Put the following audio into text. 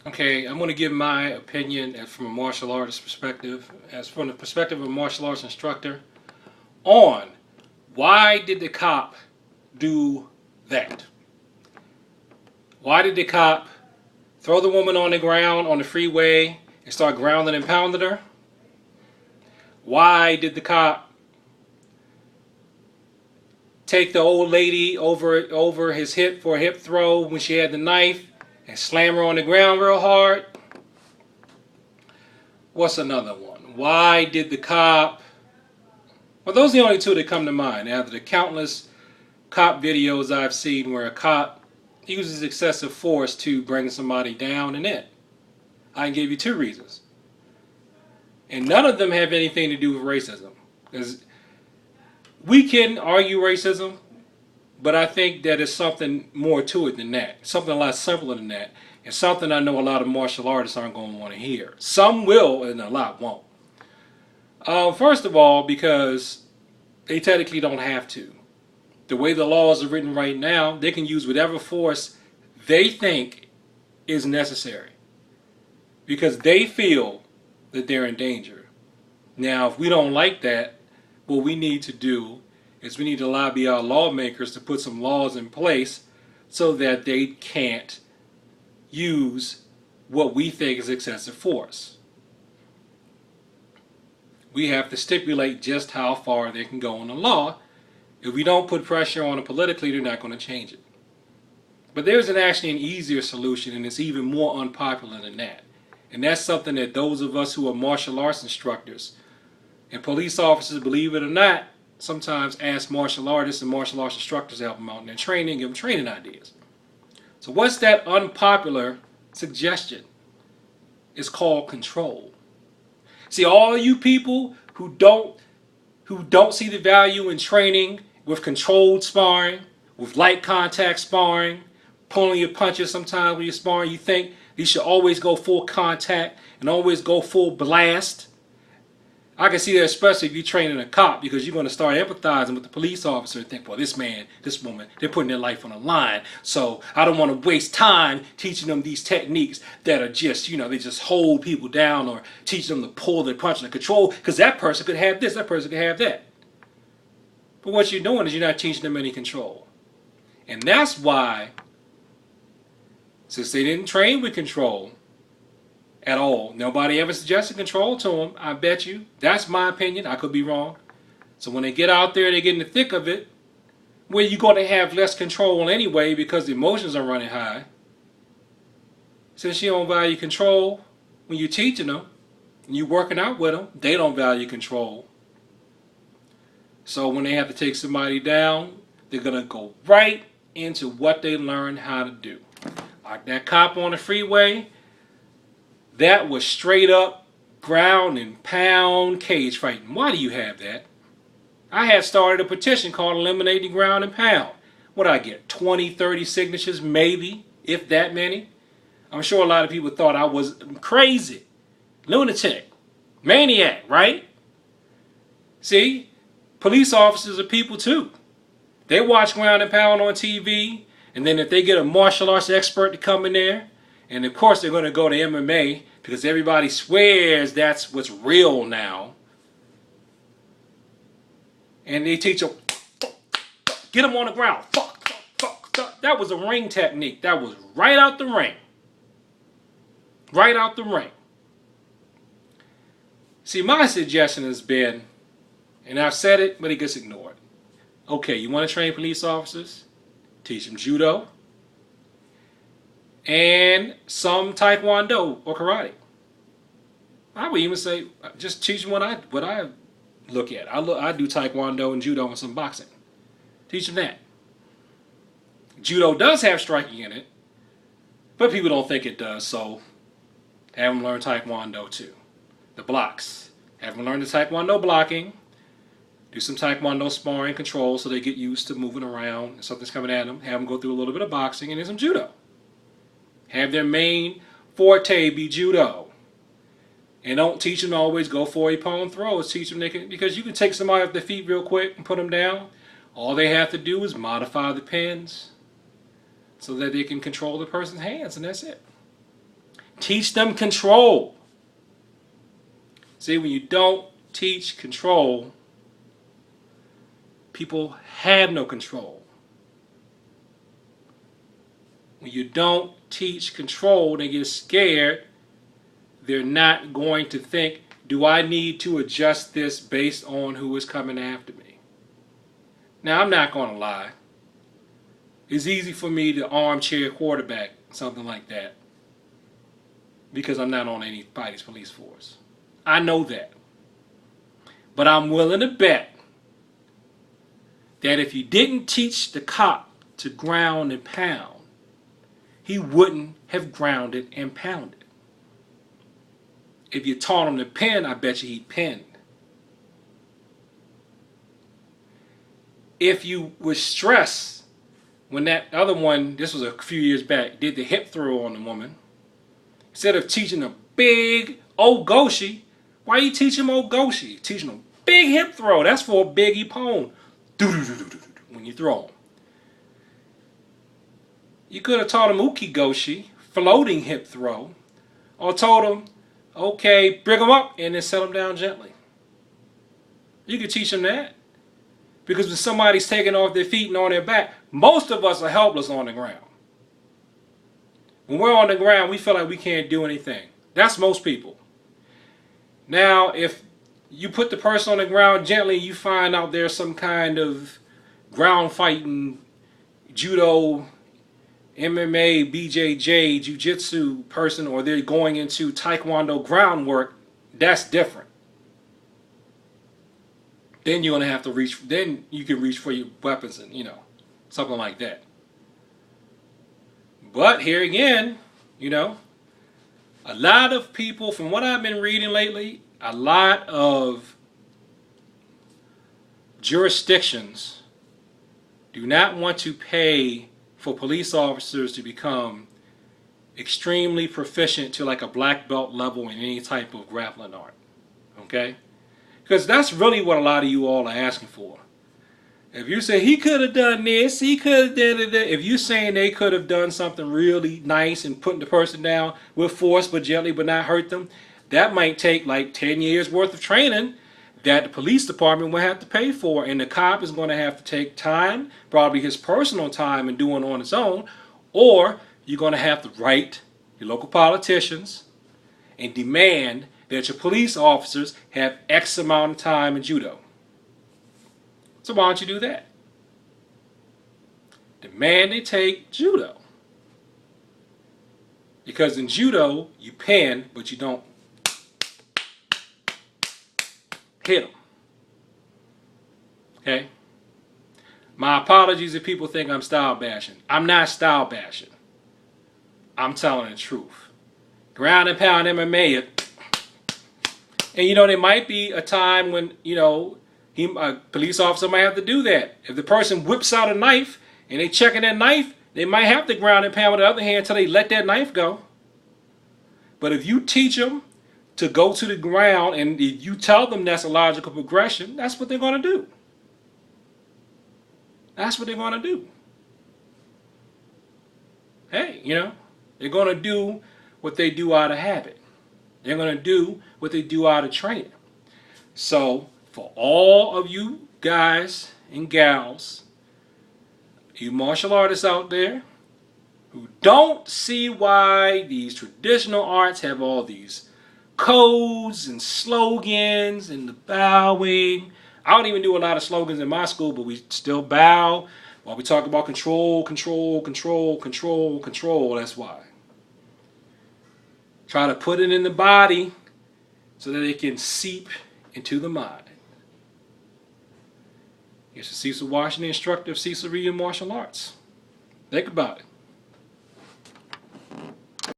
Okay, I'm going to give my opinion from a martial artist perspective, as from the perspective of a martial arts instructor, on why did the cop do that? Why did the cop throw the woman on the ground on the freeway and start grounding and pounding her? Why did the cop take the old lady over his hip for a hip throw when she had the knife and slam her on the ground real hard? What's another one? Why did the cop... Well, those are the only two that come to mind after the countless cop videos I've seen where a cop uses excessive force to bring somebody down and in. I can give you two reasons. And none of them have anything to do with racism. Because we can argue racism, but I think that there's something more to it than that. Something a lot simpler than that. And something I know a lot of martial artists aren't going to want to hear. Some will, and a lot won't. First of all, because they technically don't have to. The way the laws are written right now, they can use whatever force they think is necessary. Because they feel that they're in danger. Now, if we don't like that, what we need to do is we need to lobby our lawmakers to put some laws in place so that they can't use what we think is excessive force. We have to stipulate just how far they can go in the law. If we don't put pressure on them politically, they're not going to change it. But there's actually an easier solution, and it's even more unpopular than that. And that's something that those of us who are martial arts instructors and police officers, believe it or not, sometimes ask martial artists and martial arts instructors to help them out in their training, give them training ideas. So what's that unpopular suggestion? It's called control. See, all you people who don't see the value in training with controlled sparring, with light contact sparring, pulling your punches sometimes when you're sparring, you think you should always go full contact and always go full blast. I can see that especially if you're training a cop, because you're going to start empathizing with the police officer and think, well, this man, this woman, they're putting their life on the line. So I don't want to waste time teaching them these techniques that are just, they just hold people down, or teach them to pull their punch and control, because that person could have this, that person could have that. But what you're doing is you're not teaching them any control. And that's why, since they didn't train with control at all, nobody ever suggested control to them, I bet you. That's my opinion. I could be wrong. So when they get out there, they get in the thick of it, where you're going to have less control anyway because the emotions are running high. Since you don't value control when you're teaching them and you're working out with them, they don't value control. So when they have to take somebody down, they're going to go right into what they learned how to do. Like that cop on the freeway, that was straight up ground and pound cage fighting. Why do you have that? I had started a petition called Eliminating Ground and Pound. What did I get? 20, 30 signatures, maybe, if that many. I'm sure a lot of people thought I was crazy, lunatic, maniac, right? See, police officers are people too. They watch Ground and Pound on TV, and then if they get a martial arts expert to come in there, and of course they're going to go to MMA because everybody swears that's what's real now. And they teach them, get them on the ground. Fuck, fuck, fuck, fuck. That was a ring technique. That was right out the ring. Right out the ring. See, my suggestion has been, and I've said it, but it gets ignored. Okay, you want to train police officers? Teach them judo and some taekwondo or karate. I would even say just teach them what I look at. I do taekwondo and judo and some boxing. Teach them that. Judo does have striking in it, but people don't think it does, so have them learn taekwondo too. The blocks. Have them learn the taekwondo blocking. Do some taekwondo sparring control so they get used to moving around and something's coming at them. Have them go through a little bit of boxing and then some judo. Have their main forte be judo. And don't teach them to always go for a palm throws. Teach them because you can take somebody off their feet real quick and put them down. All they have to do is modify the pins so that they can control the person's hands, and that's it. Teach them control. See, when you don't teach control, people have no control. When you don't teach control, they get scared. They're not going to think, do I need to adjust this based on who is coming after me? Now, I'm not going to lie. It's easy for me to armchair quarterback something like that because I'm not on anybody's police force. I know that. But I'm willing to bet that if you didn't teach the cop to ground and pound, he wouldn't have grounded and pounded. If you taught him to pen, I bet you he'd pen. If you would stress, when that other one, this was a few years back, did the hip throw on the woman, instead of teaching a big ogoshi, why you teach him ogoshi? Teaching him big hip throw. That's for a big ippon. When you throw him. You could have taught him ukigoshi, floating hip throw, or told him, okay, bring him up and then set him down gently. You could teach him that. Because when somebody's taking off their feet and on their back, most of us are helpless on the ground. When we're on the ground, we feel like we can't do anything. That's most people. Now, if you put the person on the ground gently, you find out there's some kind of ground fighting, judo, MMA, BJJ, jiu-jitsu person, or they're going into taekwondo groundwork, that's different. Then you're going to have to reach, then you can reach for your weapons and, something like that. But here again, a lot of people, from what I've been reading lately, a lot of jurisdictions do not want to pay for police officers to become extremely proficient to like a black belt level in any type of grappling art. Okay? Because that's really what a lot of you all are asking for. If you say he could have done this, he could have done that. If you're saying they could have done something really nice and putting the person down with force but gently but not hurt them, that might take like 10 years worth of training that the police department will have to pay for, and the cop is going to have to take time, probably his personal time, and doing it on his own, or you're going to have to write your local politicians and demand that your police officers have X amount of time in judo. So why don't you do that? Demand they take judo. Because in judo, you pen, but you don't hit them. Okay? My apologies if people think I'm style bashing. I'm not style bashing. I'm telling the truth. Ground and pound MMA. And there might be a time when, a police officer might have to do that. If the person whips out a knife and they checking that knife, they might have to ground and pound with the other hand until they let that knife go. But if you teach them to go to the ground and if you tell them that's a logical progression, that's what they're going to do. That's what they're going to do. Hey, they're going to do what they do out of habit. They're going to do what they do out of training. So, for all of you guys and gals, you martial artists out there who don't see why these traditional arts have all these codes and slogans and the bowing. I don't even do a lot of slogans in my school, but we still bow while we talk about control, control, control, control, control. That's why. Try to put it in the body so that it can seep into the mind. Here's the Cecil Washington, instructor of Cecil Reed Martial Arts. Think about it.